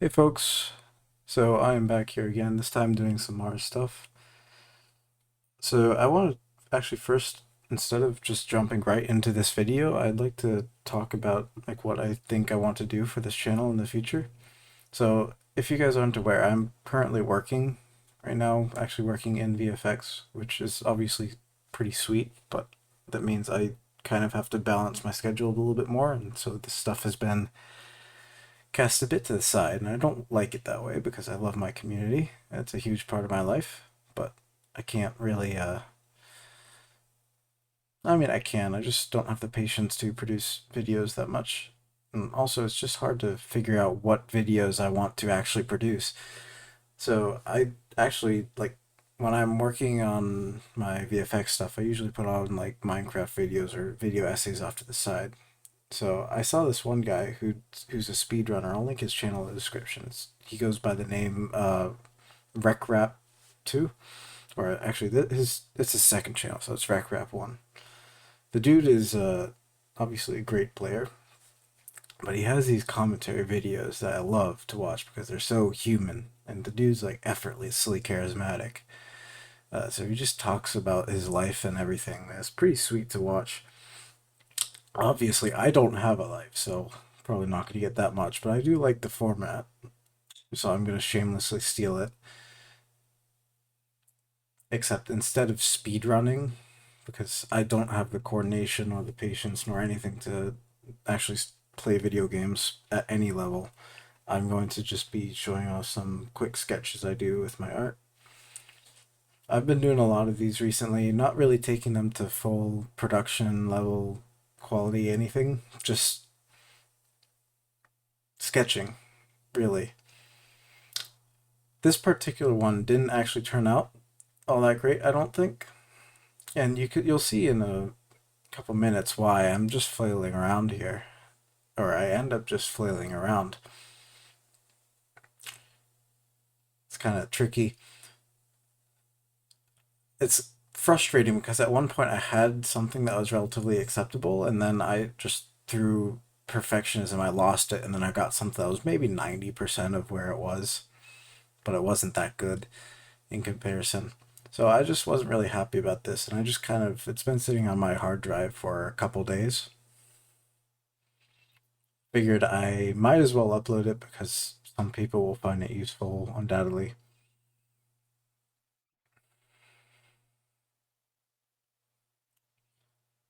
Hey folks, so I am back here again, this time doing some more stuff. So I want to actually first, instead of just jumping right into this video, I'd like to talk about like what I think I want to do for this channel in the future. So if you guys aren't aware, I'm currently working right now, actually working in VFX, which is obviously pretty sweet, but that means I kind of have to balance my schedule a little bit more, and so this stuff has been cast a bit to the side, and I don't like it that way because I love my community. It's a huge part of my life, but I can't really, I mean, I can, I just don't have the patience to produce videos that much. And also, it's just hard to figure out what videos I want to actually produce. So I actually, like, when I'm working on my VFX stuff, I usually put on like Minecraft videos or video essays off to the side. So I saw this one guy who's a speedrunner. I'll link his channel in the description. He goes by the name RecRap2, or actually his it's his second channel, so it's RecRap1. The dude is obviously a great player, but he has these commentary videos that I love to watch because they're so human, and the dude's like effortlessly charismatic. So he just talks about his life and everything. That's pretty sweet to watch. Obviously, I don't have a life, so probably not going to get that much, but I do like the format, so I'm going to shamelessly steal it. Except instead of speed running, because I don't have the coordination or the patience nor anything to actually play video games at any level, I'm going to just be showing off some quick sketches I do with my art. I've been doing a lot of these recently, not really taking them to full production level quality anything, just sketching, really. This particular one didn't actually turn out all that great, I don't think. And you'll see in a couple minutes why I'm just flailing around here. Or I end up just flailing around. It's kind of tricky. It's frustrating because at one point I had something that was relatively acceptable, and then I just through perfectionism I lost it, and then I got something that was maybe 90% of where it was, but it wasn't that good in comparison. So I just wasn't really happy about this, and I just kind of it's been sitting on my hard drive for a couple days. Figured I might as well upload it because some people will find it useful, undoubtedly.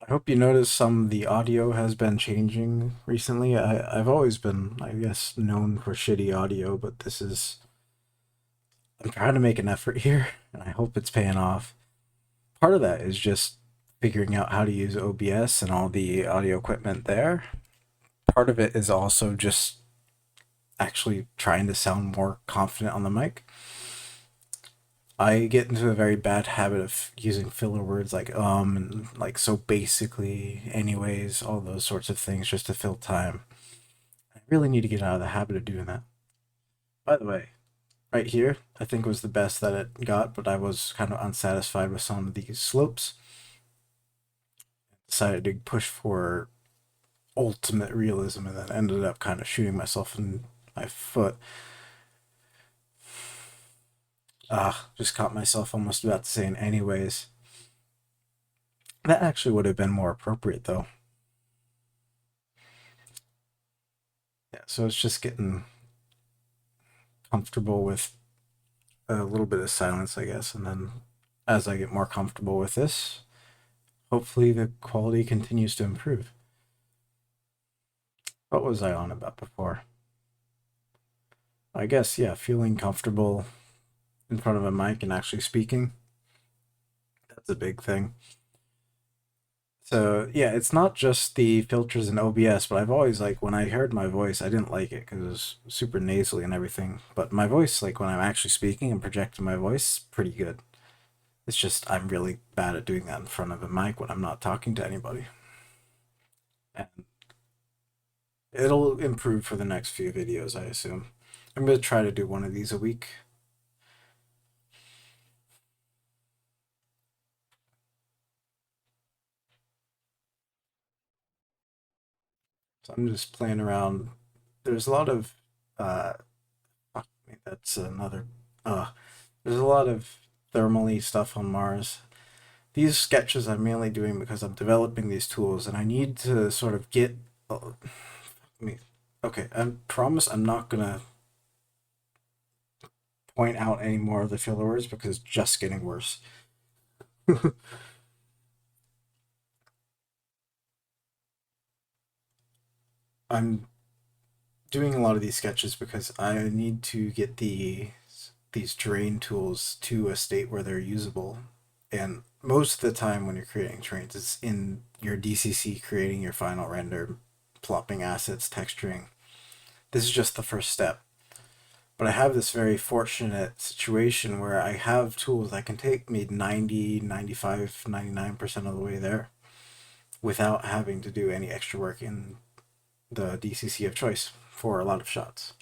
I hope you notice some of the audio has been changing recently. I've always been, I guess, known for shitty audio, but this is I'm trying to make an effort here, and I hope it's paying off. Part of that is just figuring out how to use OBS and all the audio equipment there. Part of it is also just actually trying to sound more confident on the mic. I get into a very bad habit of using filler words like and like so basically, anyways, all those sorts of things just to fill time. I really need to get out of the habit of doing that. By the way, right here, I think was the best that it got, but I was kind of unsatisfied with some of these slopes. Decided to push for ultimate realism and then ended up kind of shooting myself in my foot. Just caught myself almost about to saying anyways. That actually would have been more appropriate though. Yeah, so it's just getting comfortable with a little bit of silence, I guess, and then as I get more comfortable with this, hopefully the quality continues to improve. What was I on about before? I guess, yeah, feeling comfortable in front of a mic and actually speaking. That's a big thing. So, yeah, it's not just the filters in OBS, but I've always, like, when I heard my voice, I didn't like it because it was super nasally and everything. But my voice, like, when I'm actually speaking and projecting my voice, pretty good. It's just I'm really bad at doing that in front of a mic when I'm not talking to anybody. And it'll improve for the next few videos, I assume. I'm going to try to do one of these a week. So I'm just playing around. There's a lot of uh, That's another. Uh, there's a lot of thermally stuff on Mars. These sketches I'm mainly doing because I'm developing these tools, and I need to sort of get. Me, okay, I promise I'm not gonna point out any more of the filler words because it's just getting worse. I'm doing a lot of these sketches because I need to get these terrain tools to a state where they're usable. And most of the time when you're creating terrains, it's in your DCC creating your final render, plopping assets, texturing. This is just the first step. But I have this very fortunate situation where I have tools that can take me 90, 95, 99% of the way there without having to do any extra work in the DCC of choice for a lot of shots.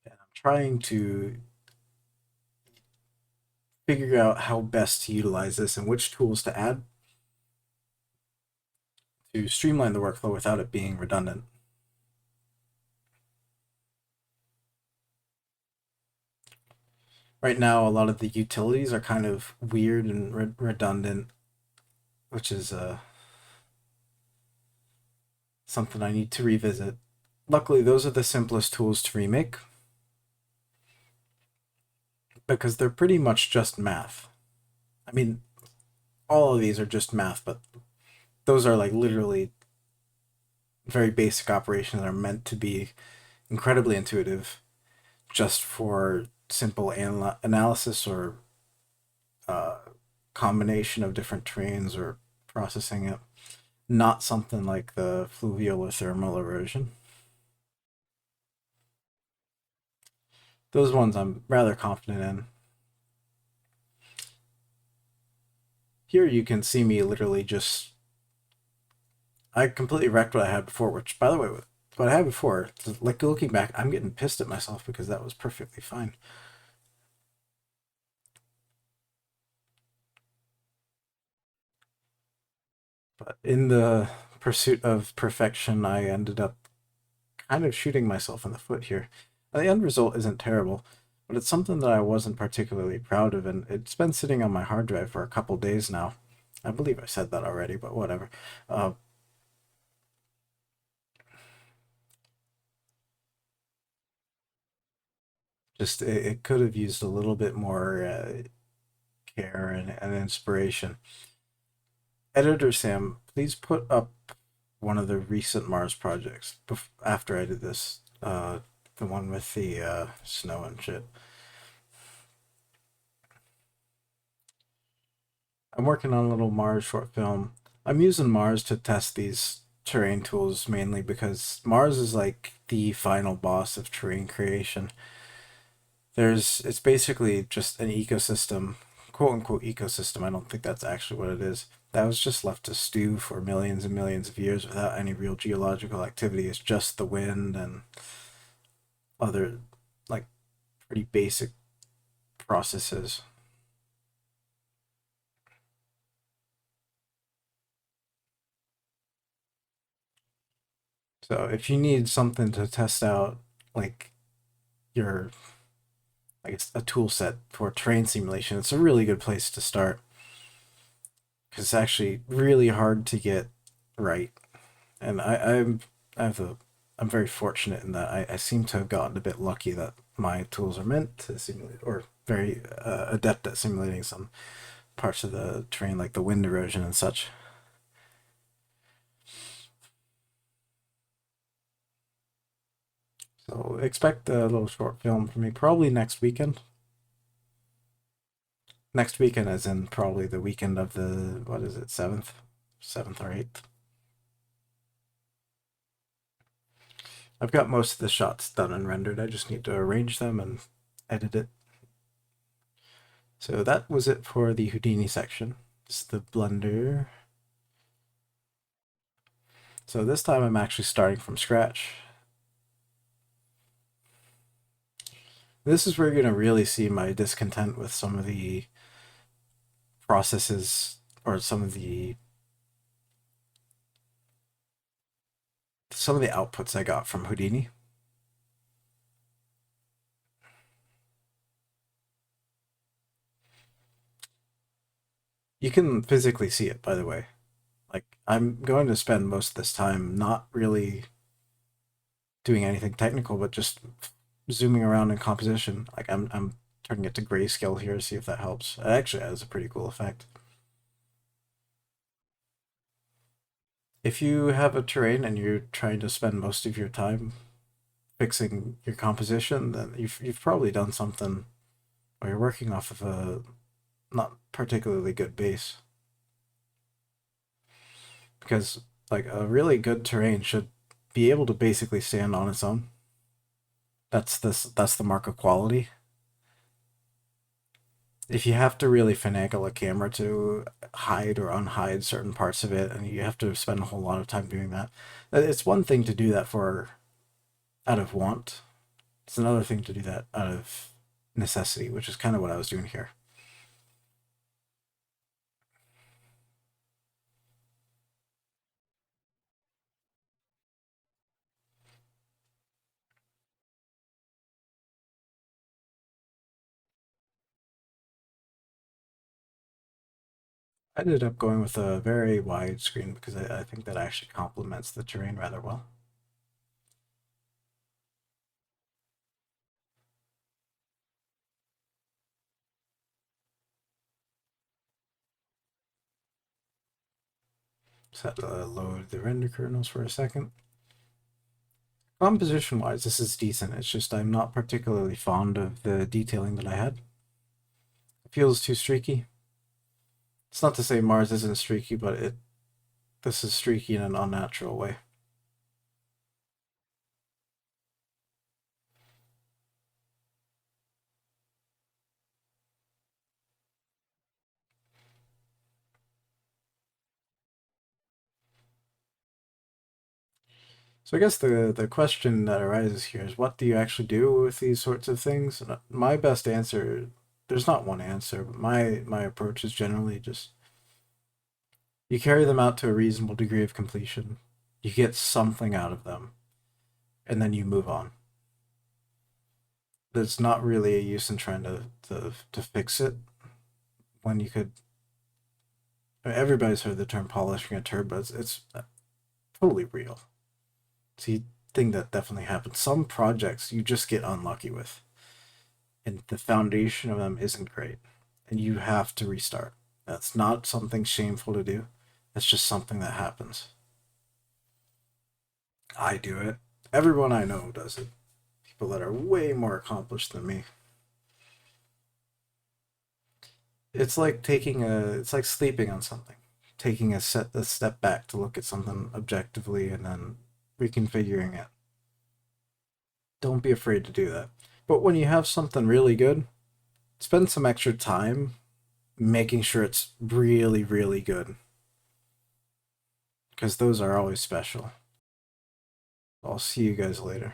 And I'm trying to figure out how best to utilize this and which tools to add to streamline the workflow without it being redundant. Right now, a lot of the utilities are kind of weird and redundant, which is something I need to revisit. Luckily, those are the simplest tools to remake because they're pretty much just math. I mean, all of these are just math, but those are like literally very basic operations that are meant to be incredibly intuitive just for simple analysis or uh, combination of different terrains or processing it. Not something like the fluvial or thermal erosion. Those ones I'm rather confident in. Here you can see me literally just. I completely wrecked what I had before, which, by the way, what I had before, like looking back, I'm getting pissed at myself because that was perfectly fine. But in the pursuit of perfection, I ended up kind of shooting myself in the foot here. And the end result isn't terrible, but it's something that I wasn't particularly proud of, and it's been sitting on my hard drive for a couple days now. I believe I said that already, but whatever. Uh, just it could have used a little bit more care and inspiration. Editor Sam, please put up one of the recent Mars projects after I did this. The one with the snow and shit. I'm working on a little Mars short film. I'm using Mars to test these terrain tools mainly because Mars is like the final boss of terrain creation. It's basically just an ecosystem, quote unquote ecosystem. I don't think that's actually what it is. That was just left to stew for millions and millions of years without any real geological activity. It's just the wind and other like pretty basic processes. So if you need something to test out, like your like a tool set for terrain simulation, it's a really good place to start because it's actually really hard to get right. And I have a I'm very fortunate in that I seem to have gotten a bit lucky that my tools are meant to simulate or very adept at simulating some parts of the terrain like the wind erosion and such. So expect a little short film from me probably next weekend. Next weekend, as in probably the weekend of the what is it, seventh or eighth. I've got most of the shots done and rendered. I just need to arrange them and edit it. So that was it for the Houdini section. It's the Blender. So this time I'm actually starting from scratch. This is where you're going to really see my discontent with some of the processes or some of the outputs I got from Houdini. You can physically see it, by the way. Like, I'm going to spend most of this time not really doing anything technical, but just zooming around in composition. Like, I'm turning it to grayscale here to see if that helps. It actually has a pretty cool effect. If you have a terrain and you're trying to spend most of your time fixing your composition, then you've probably done something, or you're working off of a not particularly good base. Because like a really good terrain should be able to basically stand on its own. That's the mark of quality. If you have to really finagle a camera to hide or unhide certain parts of it, and you have to spend a whole lot of time doing that, it's one thing to do that for out of want. It's another thing to do that out of necessity, which is kind of what I was doing here. I ended up going with a very wide screen because I think that actually complements the terrain rather well. Set to load the render kernels for a second. Composition wise, this is decent. It's just I'm not particularly fond of the detailing that I had. It feels too streaky. It's not to say Mars isn't streaky, but this is streaky in an unnatural way. So I guess the question that arises here is what do you actually do with these sorts of things? And my best answer, there's not one answer, but my approach is generally just you carry them out to a reasonable degree of completion. You get something out of them, and then you move on. There's not really a use in trying to fix it when you could. I mean, everybody's heard the term polishing a turd, but it's totally real. It's a thing that definitely happens. Some projects you just get unlucky with, and the foundation of them isn't great, and you have to restart. That's not something shameful to do. It's just something that happens. I do it. Everyone I know does it. People that are way more accomplished than me. It's like sleeping on something. Taking a step back to look at something objectively and then reconfiguring it. Don't be afraid to do that. But when you have something really good, spend some extra time making sure it's really, really good. Because those are always special. I'll see you guys later.